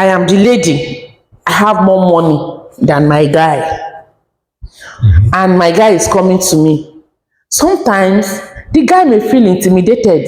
I am the lady, I have more money than my guy, and my guy is coming to me. Sometimes the guy may feel intimidated.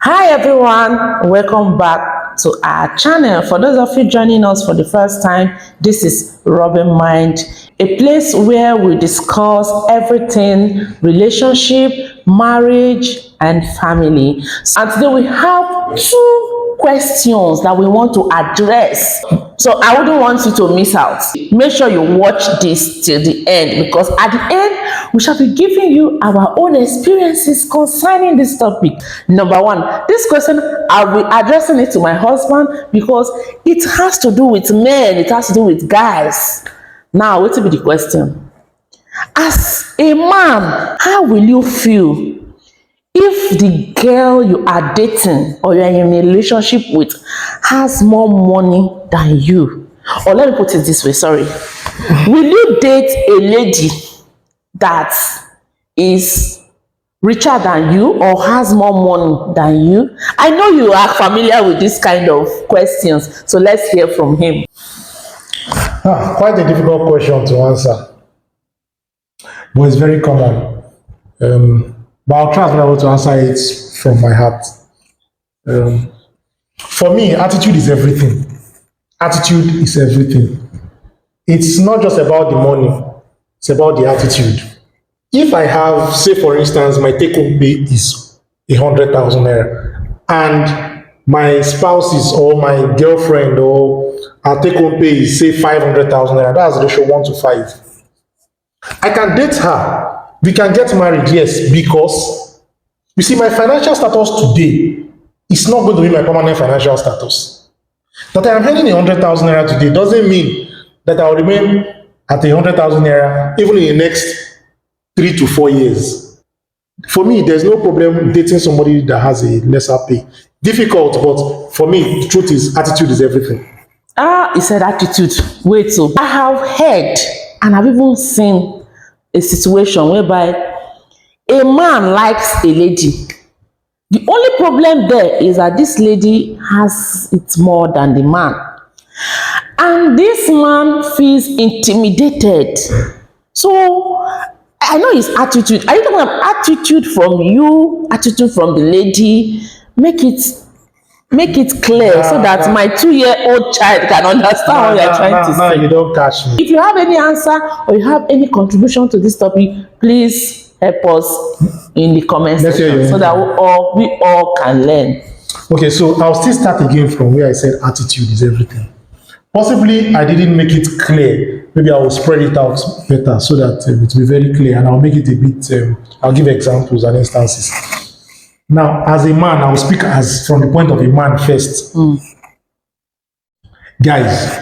Hi everyone, welcome back to our channel. For those of you joining us for the first time, this is Robin Mind, a place where we discuss everything relationship, marriage and family. And today we have two questions that we want to address. So I wouldn't want you to miss out. Make sure you watch this till the end, because at the end we shall be giving you our own experiences concerning this topic. Number one, this question I'll be addressing it to my husband because it has to do with men, it has to do with guys. Now, what will be the question? As a man, how will you feel if the girl you are dating or you're in a relationship with has more money than you? Or let me put it this way, sorry. Will you date a lady that is richer than you or has more money than you? I know you are familiar with this kind of questions, so let's hear from him. Quite a difficult question to answer, but it's very common. But I'll try as well to answer it from my heart. For me, attitude is everything. Attitude is everything. It's not just about the money, it's about the attitude. If I have, say for instance, my take-home pay is 100,000 naira, and my spouse's or my girlfriend or our take-home pay is say 500,000 naira, that's ratio 1 to 5. I can date her. We can get married, yes, because you see, my financial status today is not going to be my permanent financial status. That I am earning 100,000 naira today doesn't mean that I will remain at 100,000 naira even in the next 3 to 4 years. For me, there's no problem dating somebody that has a lesser pay. Difficult, but for me, the truth is, attitude is everything. He said attitude. Wait, so I have heard and I've even seen a situation whereby a man likes a lady. The only problem there is that this lady has it more than the man, and this man feels intimidated. So I know his attitude. Are you talking about attitude from you, attitude from the lady? Make it clear so that my 2-year-old child can understand what you're trying to say. No, you don't catch me. If you have any answer or you have any contribution to this topic, please help us in the comment section so that we all can learn. Okay, so I'll still start again from where I said attitude is everything. Possibly I didn't make it clear. Maybe I will spread it out better so that it will be very clear, and I'll make it a bit, I'll give examples and instances. Now, as a man, I will speak as from the point of a man first. Guys,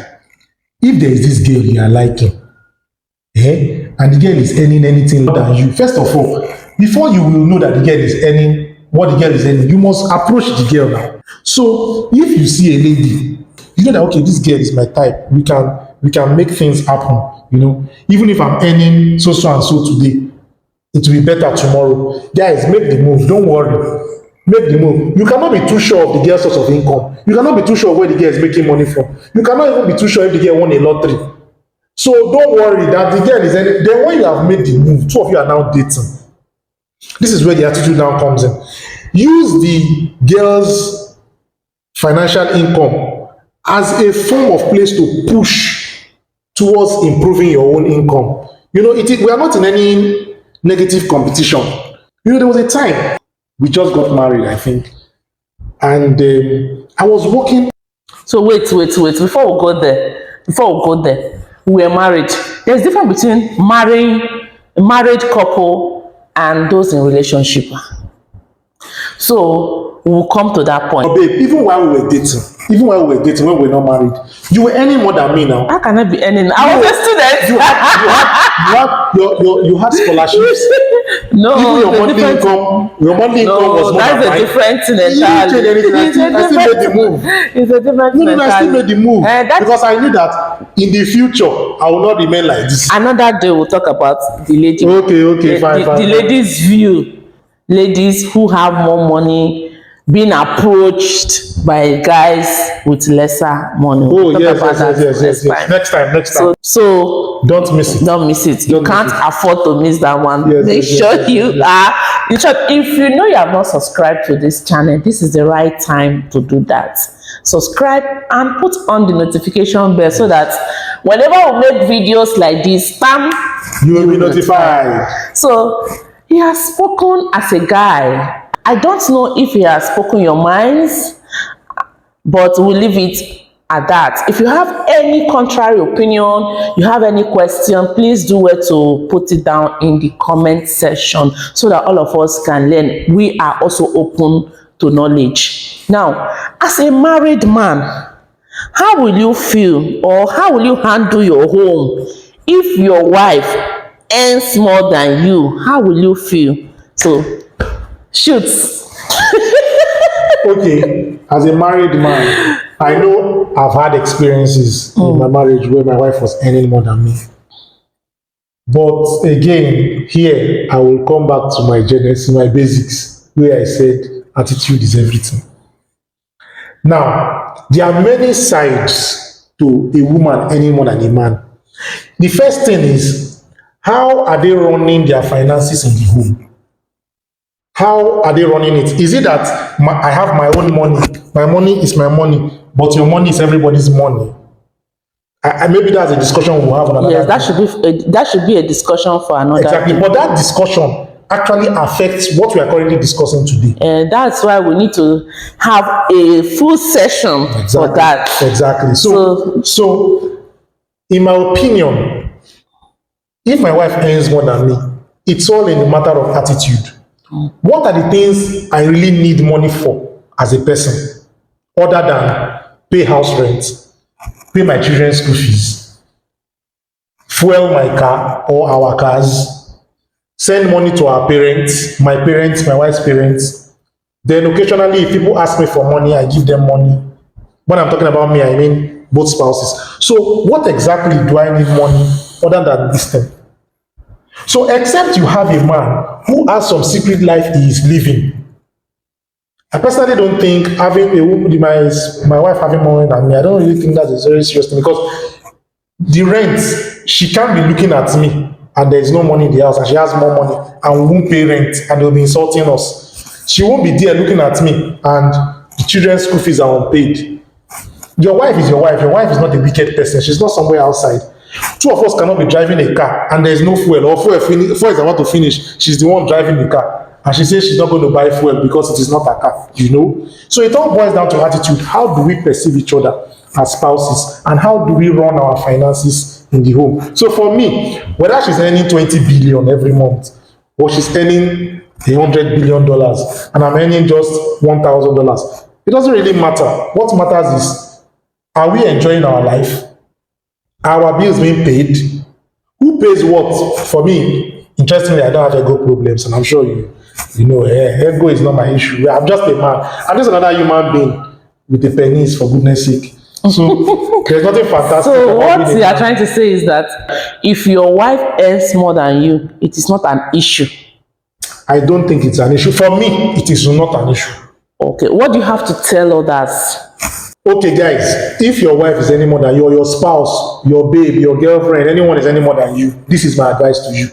if there is this girl you are liking, and the girl is earning anything more than you, first of all, before you will know that the girl is earning what the girl is earning, you must approach the girl now. So, if you see a lady, you know that okay, this girl is my type. We can make things happen. You know, even if I'm earning so and so today, it will be better tomorrow. Guys, make the move. Don't worry. Make the move. You cannot be too sure of the girl's source of income. You cannot be too sure where the girl is making money from. You cannot even be too sure if the girl won a lottery. So don't worry that the girl is any. Then when you have made the move, two of you are now dating. This is where the attitude now comes in. Use the girl's financial income as a form of place to push towards improving your own income. You know, we are not in any negative competition. You know, there was a time we just got married, I think, and I was working. So wait. Before we go there, we were married. There's a difference between a married couple and those in relationship. So we'll come to that point. But babe, even while we were dating, when we were not married, you were earning more than me now. How can I be earning? I was a student. You had scholarships. No, even your monthly income was more that's than a different thing entirely. I still made the move. It's a different thing. I still made the move because I knew that in the future I will not remain like this. Another day we'll talk about the lady. Okay, fine. The ladies' view. Ladies who have more money being approached by guys with lesser money. Oh, We'll talk yes, about yes, that yes, yes, yes. Next time. So Don't miss it. don't miss it. You Don't can't miss it. afford to miss that one. Yes, Make yes, sure yes, you yes. are. In short, if you know you have not subscribed to this channel, this is the right time to do that. Subscribe and put on the notification bell so that whenever we make videos like this, bam, You will be notified. so he has spoken as a guy. I don't know if he has spoken your minds, but we'll leave it at that. If you have any contrary opinion, you have any question, please do well to put it down in the comment section so that all of us can learn. We are also open to knowledge. Now, as a married man, how will you feel or how will you handle your home if your wife earns more than you? How will you feel? So, shoot. Okay, as a married man, I know I've had experiences in my marriage where my wife was earning more than me. But again, here I will come back to my genesis, my basics, where I said attitude is everything. Now, there are many sides to a woman earning more than a man. The first thing is, how are they running their finances in the home? How are they running it? Is it that I have my own money? My money is my money, but your money is everybody's money. Maybe that's a discussion we'll have another Yes, time. that should be a discussion for another Exactly, day. but that discussion actually affects what we are currently discussing today. And that's why we need to have a full session for that. Exactly. So, in my opinion, if my wife earns more than me, it's all in the matter of attitude. What are the things I really need money for as a person, other than pay house rent, pay my children's school fees, fuel my car or our cars, send money to our parents, my wife's parents. Then occasionally, if people ask me for money, I give them money. When I'm talking about me, I mean both spouses. So what exactly do I need money other than this thing? So except you have a man who has some secret life he is living, I personally don't think having a woman, my wife having more than me, I don't really think that's a very serious thing, because the rent, she can't be looking at me and there's no money in the house and she has more money and we won't pay rent and they'll be insulting us. She won't be there looking at me and the children's school fees are unpaid. Your wife is your wife. Your wife is not a wicked person. She's not somewhere outside. Two of us cannot be driving a car and there's no fuel, or fuel is about to finish. She's the one driving the car and she says she's not going to buy fuel because it is not her car, So it all boils down to attitude. How do we perceive each other as spouses, and how do we run our finances in the home? So for me, whether she's earning 20 billion every month or she's earning $100 billion and I'm earning just $1,000, it doesn't really matter. What matters is, are we enjoying our life? Are our bills being paid? Who pays what? For me, interestingly, I don't have ego problems, and I'm sure ego is not my issue. I'm just a man. I'm just another human being with a penis, for goodness sake. So there's nothing fantastic. So what you are trying to say is that if your wife earns more than you, it is not an issue. I don't think it's an issue. For me, it is not an issue. Okay, what do you have to tell others? Okay, guys, if your wife is any more than you, or your spouse, your babe, your girlfriend, anyone is any more than you, this is my advice to you.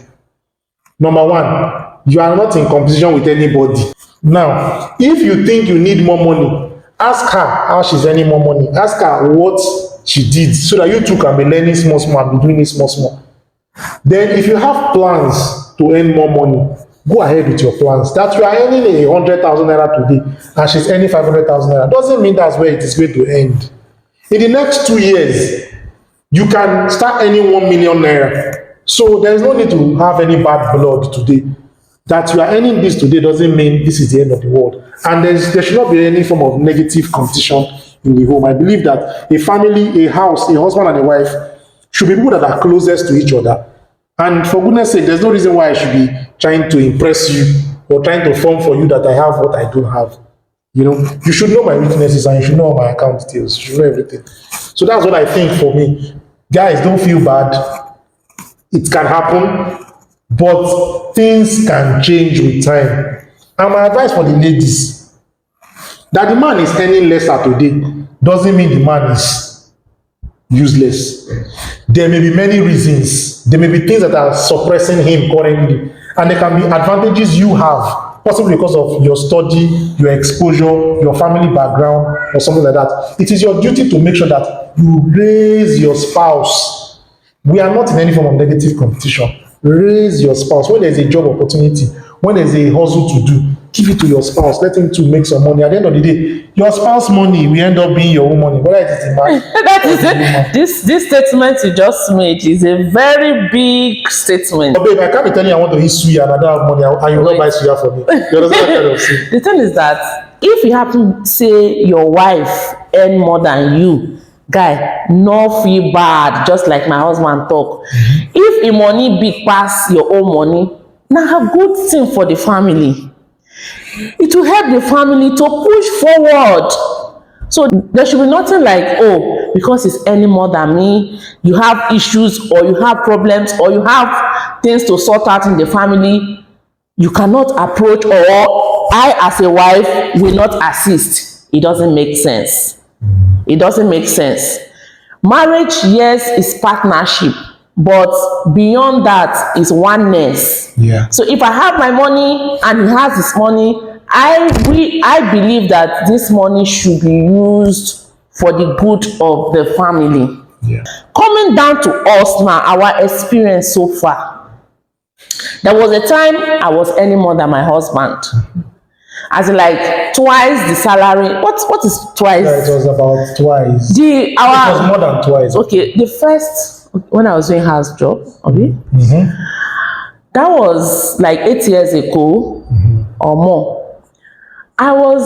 Number one, you are not in competition with anybody. Now, if you think you need more money, ask her how she's earning more money. Ask her what she did, so that you too can be learning small, and be doing it small. Then, if you have plans to earn more money, go ahead with your plans. That you are earning 100,000 naira today and she's earning 500,000 naira doesn't mean that's where it is going to end. In the next 2 years, you can start earning 1 million naira. So there's no need to have any bad blood today. That you are earning this today doesn't mean this is the end of the world. And there should not be any form of negative competition in the home. I believe that a family, a house, a husband and a wife should be people that are closest to each other. And for goodness sake, there's no reason why I should be trying to impress you or trying to form for you that I have what I don't have. You should know my weaknesses and you should know all my account details. You should know everything. So that's what I think for me. Guys, don't feel bad. It can happen, but things can change with time. And my advice for the ladies, That the man is earning lesser today doesn't mean the man is useless. There may be many reasons. There may be things that are suppressing him currently, and there can be advantages you have, possibly because of your study, your exposure, your family background, or something like that. It is your duty to make sure that you raise your spouse. We are not in any form of negative competition. Raise your spouse. When there's a job opportunity, when there's a hustle to do, give it to your spouse. Let him to make some money. At the end of the day, your spouse money will end up being your own money. Whether it is the man, That is it. This statement you just made is a very big statement. but babe, I can't be telling you I want to eat suya and I don't have money and you will not buy suya for me. You understand that kind of thing? The thing is that if you happen to say your wife earn more than you, guy, no feel bad, just like my husband talk. If a money big pass your own money, now a good thing for the family. It will help the family to push forward. So there should be nothing like, oh, because it's earning more than me, you have issues or you have problems or you have things to sort out in the family, you cannot approach, or I as a wife will not assist. It doesn't make sense. It doesn't make sense. Marriage, yes, is partnership, but beyond that is oneness. Yeah. So if I have my money and he has his money, I believe that this money should be used for the good of the family. Yeah. Coming down to us now, our experience so far. There was a time I was earning more than my husband. As in like twice the salary. What is twice? Yeah, it was about twice. It was more than twice. Okay, the first, when I was doing house job, okay, that was like 8 years ago or more. I was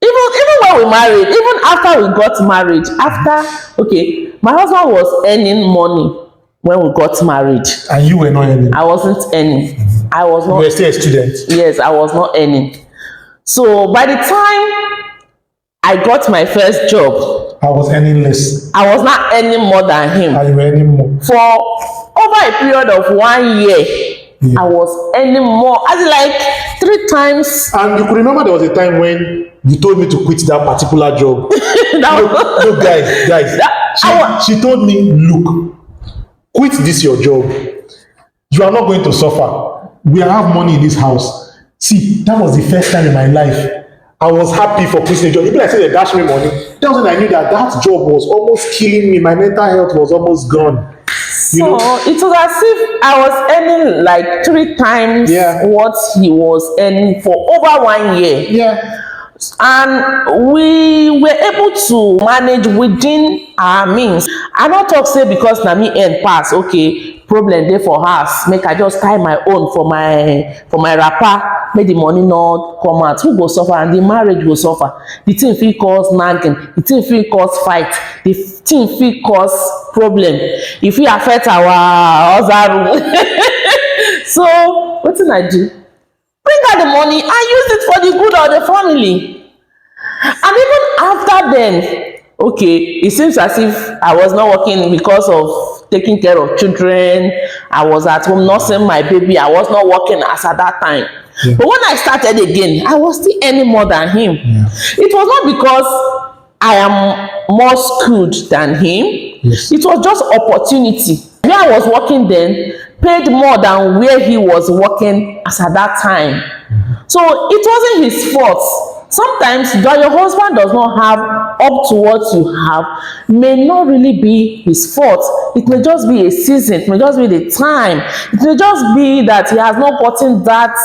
even when we married, even after we got married, my husband was earning money when we got married. And you were not earning. I wasn't earning. I was not. You were still a student. Yes, I was not earning. So by the time I got my first job, I was earning less. I was not earning more than him. And you were earning more. For over a period of 1 year, I was earning more. As in like 3 times. And you could remember there was a time when you told me to quit that particular job. Look, guys. She told me, look, quit this your job. You are not going to suffer. We have money in this house. See, that was the first time in my life I was happy for quitting the job. Even I said they dashed me money. That was when I knew that job was almost killing me. My mental health was almost gone. So it was as if I was earning like 3 times what he was earning for over 1 year. Yeah. And we were able to manage within our means. I not talk say because na me earn pass, okay, problem there for house, make I just tie my own for my wrapper, make the money not come out. Who go suffer? And the marriage will suffer. The thing fit cause nagging, the thing fit cause fight, the thing fit cause problem. If we affect our husband. So wetin I do? Bring out the money and use it for the good of the family. And even after then, okay, it seems as if I was not working because of taking care of children. I was at home nursing my baby. I was not working as at that time. Yeah. But when I started again, I was still earning more than him. Yeah. It was not because I am more skilled than him. Yes. It was just opportunity. Where I was working then paid more than where he was working as at that time. So it wasn't his fault. Sometimes that your husband does not have up to what you have may not really be his fault. It may just be a season. It may just be the time. It may just be that he has not gotten that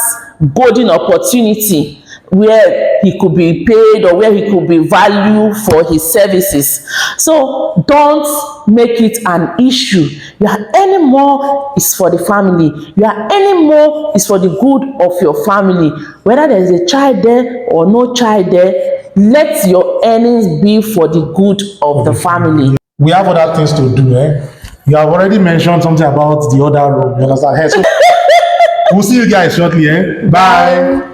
golden opportunity where he could be paid or where he could be valued for his services. So don't make it an issue. You are earning more is for the family. You are earning more is for the good of your family. Whether there is a child there or no child there, let your earnings be for the good of the family. We have other things to do. You have already mentioned something about the other room. You understand? So we'll see you guys shortly. Bye.